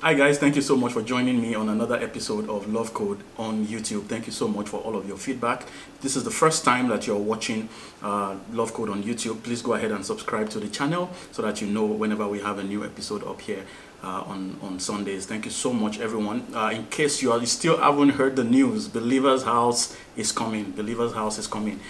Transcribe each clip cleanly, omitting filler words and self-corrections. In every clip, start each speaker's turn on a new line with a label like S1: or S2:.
S1: Hi guys, thank you so much for joining me on another episode of Love Code on YouTube. Thank you so much for all of your feedback. If this is the first time that you're watching Love Code on YouTube, please go ahead and subscribe to the channel so that you know whenever we have a new episode up here on Sundays. Thank you so much, everyone. In case you still haven't heard the news, Believer's House is coming. Believer's House is coming.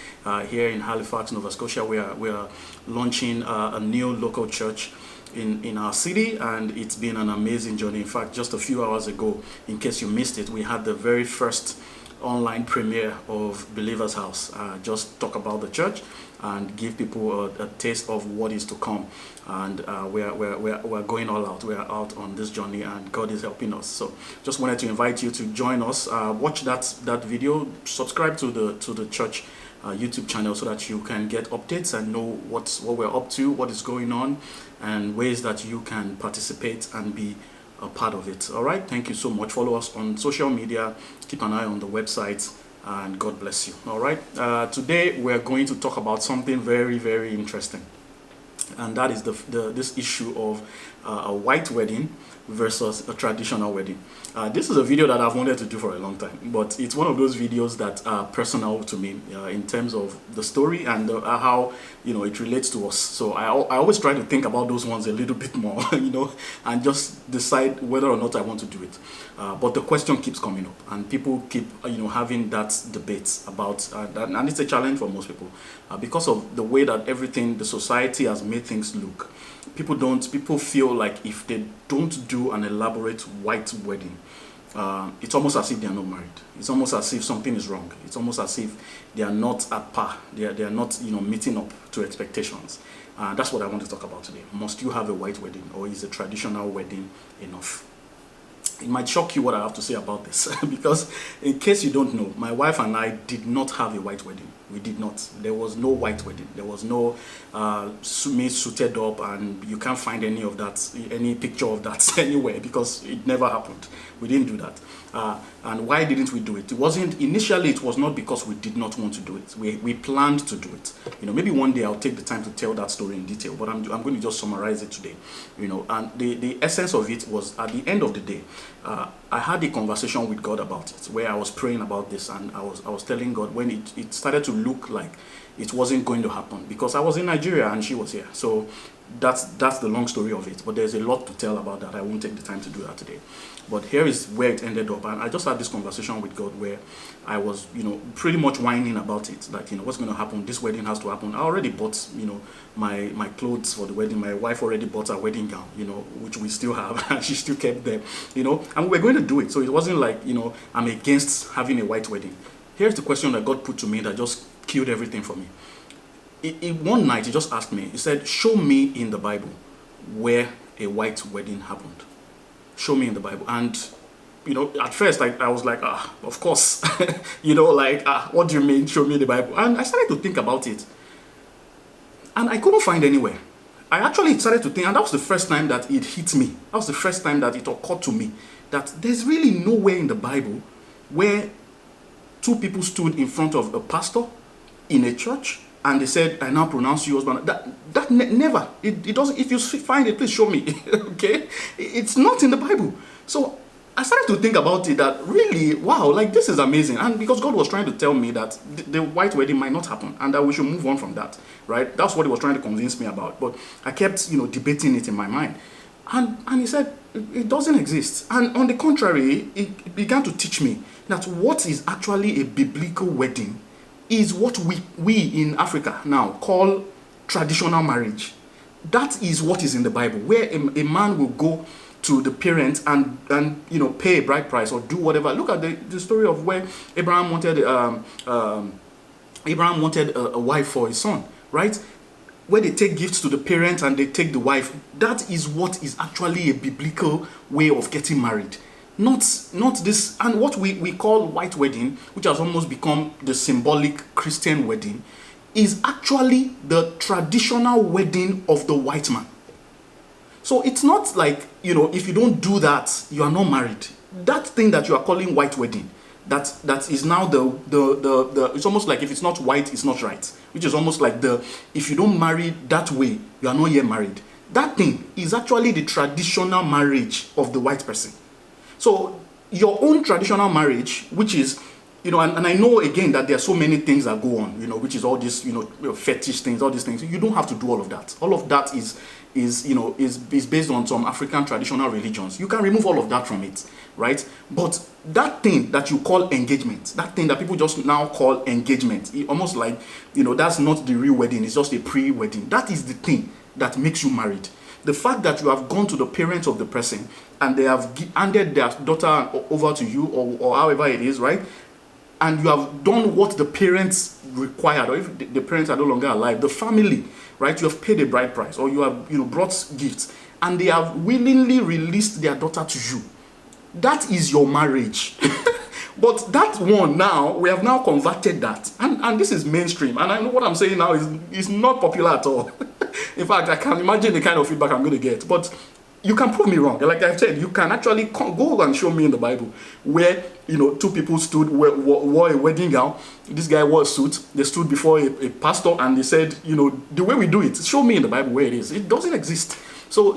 S1: Here in Halifax, Nova Scotia, we are launching a new local church in our city, and it's been an amazing journey. In fact, just a few hours ago, in case you missed it, we had the very first online premiere of Believer's House. Just talk about the church and give people a taste of what is to come. And we're going all out. We're out on this journey, and God is helping us. So just wanted to invite you to join us. Watch that video. Subscribe to the church YouTube channel so that you can get updates and know what we're up to, what is going on, and ways that you can participate and be a part of it. All right, thank you so much. Follow us on social media, keep an eye on the website, and God bless you. All right, today we're going to talk about something very, very interesting, and that is this issue of a white wedding versus a traditional wedding. This is a video that I've wanted to do for a long time, but it's one of those videos that are personal to me in terms of the story and how it relates to us. So I always try to think about those ones a little bit more, and just decide whether or not I want to do it. But the question keeps coming up, and people keep having that debate about that, and it's a challenge for most people because of the way that the society has made things look. People feel like if they don't do an elaborate white wedding, it's almost as if they are not married. It's almost as if something is wrong. It's almost as if they are not at par. They are not meeting up to expectations. That's what I want to talk about today. Must you have a white wedding, or is a traditional wedding enough? It might shock you what I have to say about this because in case you don't know, my wife and I did not have a white wedding. We did not. There was no white wedding. There was no me suited up, and you can't find any picture of that anywhere because it never happened. We didn't do that. And why didn't we do it? It was not because we did not want to do it. We planned to do it. Maybe one day I'll take the time to tell that story in detail, but I'm going to just summarize it today. And the essence of it was, at the end of the day, I had a conversation with God about it, where I was praying about this, and I was telling God when it started to look like it wasn't going to happen, because I was in Nigeria and she was here. So that's the long story of it, but there's a lot to tell about that. I won't take the time to do that today, but here is where it ended up. And I just had this conversation with God where I was pretty much whining about it, like what's going to happen. This wedding has to happen. I already bought my clothes for the wedding. My wife already bought her wedding gown, which we still have, and she still kept them, and we're going to do it. So it wasn't like I'm against having a white wedding. Here's the question that God put to me that just killed everything for me. One night he just asked me, he said, show me in the Bible where a white wedding happened. Show me in the Bible. And at first I was like, of course. What do you mean, show me the Bible? And I started to think about it, and I couldn't find anywhere. I actually started to think, and that was the first time that it hit me. That was the first time that it occurred to me that there's really nowhere in the Bible where two people stood in front of a pastor in a church and they said, I now pronounce you husband. Never. It doesn't. If you find it, please show me. Okay? It's not in the Bible. So I started to think about it, that really, wow, like this is amazing. And because God was trying to tell me that the white wedding might not happen and that we should move on from that, right? That's what he was trying to convince me about. But I kept, debating it in my mind. And he said, it doesn't exist. And on the contrary, it began to teach me that what is actually a biblical wedding is what we in Africa now call traditional marriage. That is what is in the Bible, where a man will go to the parents and pay a bride price or do whatever. Look at the story of where Abraham wanted a wife for his son, right? Where they take gifts to the parents and they take the wife. That is what is actually a biblical way of getting married. Not this, and what we call white wedding, which has almost become the symbolic Christian wedding, is actually the traditional wedding of the white man. So it's not like, if you don't do that, you are not married. That thing that you are calling white wedding, that is now the it's almost like if it's not white, it's not right. Which is almost like if you don't marry that way, you are not yet married. that thing is actually the traditional marriage of the white person. So your own traditional marriage, which is, and I know again that there are so many things that go on, which is all this, fetish things, all these things. You don't have to do all of that. All of that is based on some African traditional religions. You can remove all of that from it, right? But that thing that you call engagement, that thing that people just now call engagement, almost like, that's not the real wedding, it's just a pre-wedding. That is the thing that makes you married. The fact that you have gone to the parents of the person and they have handed their daughter over to you, or however it is, right? And you have done what the parents required, or if the parents are no longer alive, the family, right? You have paid a bride price, or you have brought gifts, and they have willingly released their daughter to you. That is your marriage. But that one now, we have now converted that. And this is mainstream. And I know what I'm saying now is not popular at all. In fact, I can imagine the kind of feedback I'm going to get. But you can prove me wrong. Like I've said, you can actually go and show me in the Bible where, two people stood, wore a wedding gown. This guy wore a suit. They stood before a pastor and they said, the way we do it, show me in the Bible where it is. It doesn't exist. So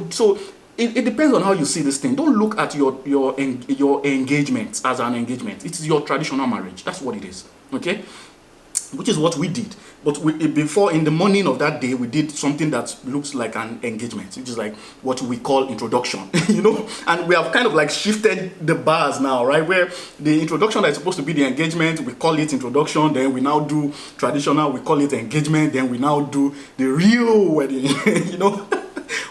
S1: it depends on how you see this thing. Don't look at your engagement as an engagement. It's your traditional marriage. That's what it is. Okay? Which is what we did. But before, in the morning of that day, we did something that looks like an engagement, which is like what we call introduction, And we have kind of like shifted the bars now, right? Where the introduction that is supposed to be the engagement, we call it introduction. Then we now do traditional, we call it engagement. Then we now do the real wedding,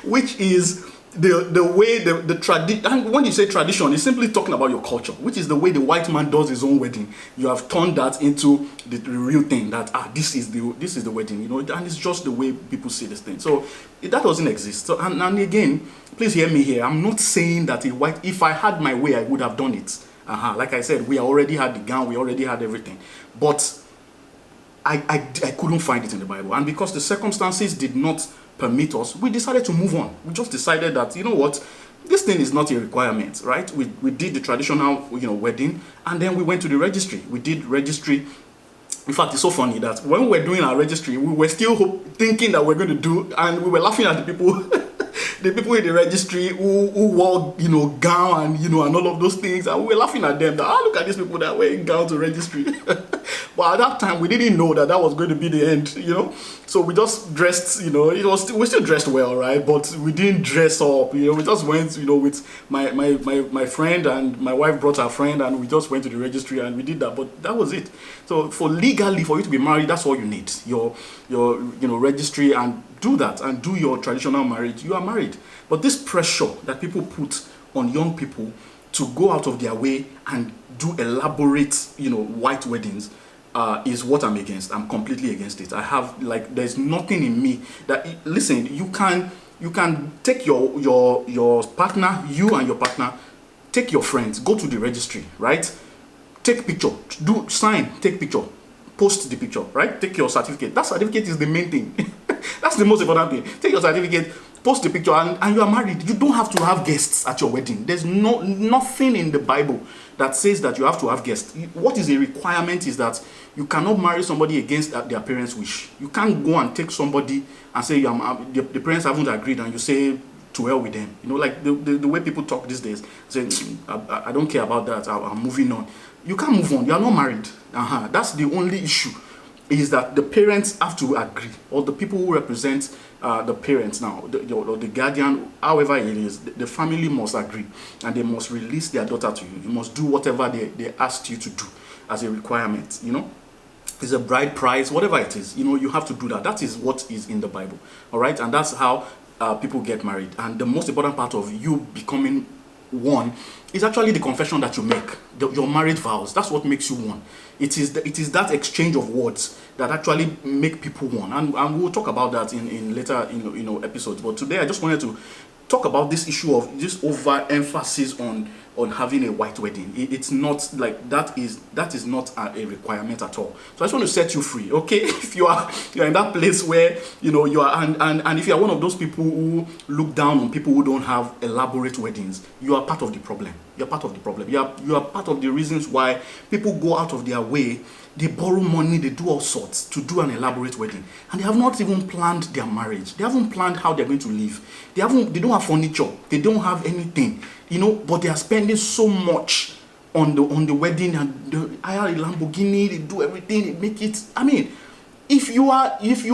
S1: which is the way the tradition. And when you say tradition, it's simply talking about your culture, which is the way the white man does his own wedding. You have turned that into the real thing, that this is the wedding, and it's just the way people see this thing. So that doesn't exist. So and again, please hear me here. I'm not saying that if I had my way, I would have done it. Like I said, we already had the gown, we already had everything, but I couldn't find it in the Bible, and because the circumstances did not permit us, we decided to move on. We just decided that, this thing is not a requirement, right? We did the traditional, wedding, and then we went to the registry. We did registry. In fact, it's so funny that when we were doing our registry, we were still thinking that we're going to do, and we were laughing at the people, the people in the registry who wore, gown and, and all of those things, and we were laughing at them that, look at these people that wear gown to registry. But at that time, we didn't know that was going to be the end, So we just dressed, we still dressed well, right? But we didn't dress up, we just went, with my friend, and my wife brought her friend, and we just went to the registry and we did that. But that was it. So for you to be married, that's all you need. Your registry, and do that, and do your traditional marriage. You are married. But this pressure that people put on young people to go out of their way and do elaborate, white weddings, is what I'm against. I'm completely against it. There's nothing in me that, listen, you can take your partner, you and your partner, take your friends, go to the registry, right? Take picture, sign, take picture, post the picture, right? Take your certificate. That certificate is the main thing. That's the most important thing. Take your certificate, post the picture, and you are married. You don't have to have guests at your wedding. There's nothing in the Bible that says that you have to have guests. What is a requirement is that you cannot marry somebody against their parents' wish. You can't go and take somebody and say the parents haven't agreed, and you say to hell with them. Like the way people talk these days, say, I don't care about that, I'm moving on. You can't move on. You are not married. That's the only issue, is that the parents have to agree, or the people who represent the parents now, or the guardian, however it is, the family must agree, and they must release their daughter to you. You must do whatever they asked you to do as a requirement. It's a bride price, whatever it is. You have to do that. That is what is in the Bible. All right, and that's how people get married. And the most important part of you becoming one is actually the confession that you make, your marriage vows. That's what makes you one. It is that exchange of words that actually make people one, and we'll talk about that in later episodes. But today I just wanted to talk about this issue of this overemphasis on on having a white wedding. It's not like that is not a requirement at all. So I just want to set you free, okay? If you're in that place where you are, and if you are one of those people who look down on people who don't have elaborate weddings, you are part of the problem. You're part of the problem. You are part of the reasons why people go out of their way. They borrow money, they do all sorts to do an elaborate wedding, and they have not even planned their marriage. They haven't planned how they're going to live. They don't have furniture. They don't have anything, but they are spending so much on the wedding, and they hire a Lamborghini. They do everything. They make it. I mean, if you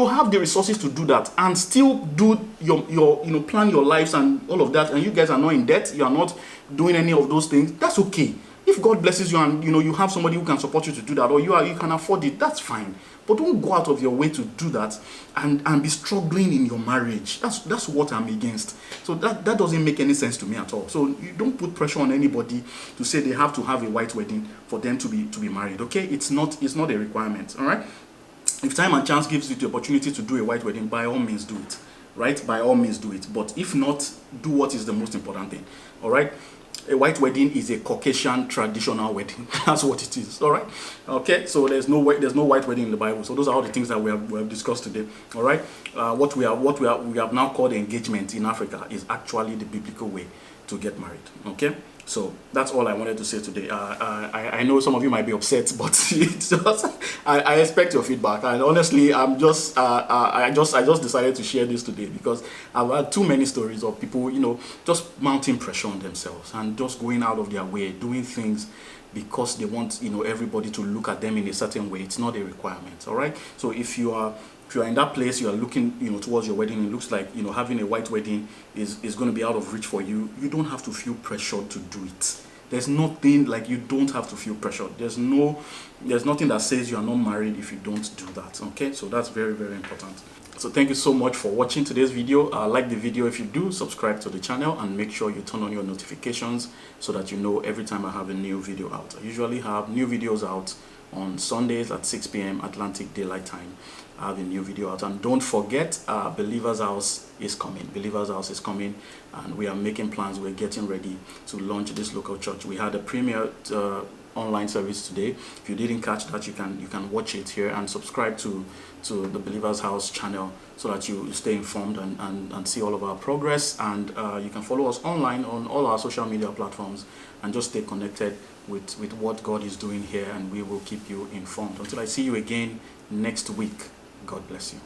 S1: have the resources to do that and still do your plan your lives and all of that, and you guys are not in debt, you are not doing any of those things, that's okay. If God blesses you and you have somebody who can support you to do that, or you can afford it, that's fine. But don't go out of your way to do that and be struggling in your marriage. That's what I'm against. So that doesn't make any sense to me at all. So you don't put pressure on anybody to say they have to have a white wedding for them to be married. Okay? It's not a requirement. All right? If time and chance gives you the opportunity to do a white wedding, by all means do it. Right? By all means do it. But if not, do what is the most important thing. All right? A white wedding is a Caucasian traditional wedding. That's what it is. All right. Okay. So there's no white wedding in the Bible. So those are all the things that we have discussed today. All right. What we have now called engagement in Africa is actually the biblical way to get married. Okay. So that's all I wanted to say today. I know some of you might be upset, but it's just I expect your feedback. And honestly, I just decided to share this today because I've had too many stories of people, just mounting pressure on themselves and just going out of their way, doing things because they want, everybody to look at them in a certain way. It's not a requirement. All right. So if you are in that place, you are looking, towards your wedding, it looks like, having a white wedding is going to be out of reach for you. You don't have to feel pressured to do it. There's nothing like you don't have to feel pressured. There's nothing that says you are not married if you don't do that. Okay, so that's very, very important. So thank you so much for watching today's video. Like the video if you do, subscribe to the channel, and make sure you turn on your notifications so that you know every time I have a new video out. I usually have new videos out on Sundays at 6 p.m. Atlantic Daylight Time. I have a new video out, and don't forget, Believers House is coming. Believers House is coming, and we are making plans. We're getting ready to launch this local church. We had a premiere online service today. If you didn't catch that, you can watch it here and subscribe to the Believers House channel so that you stay informed and see all of our progress. And you can follow us online on all our social media platforms and just stay connected with what God is doing here, and we will keep you informed. Until I see you again next week, God bless you.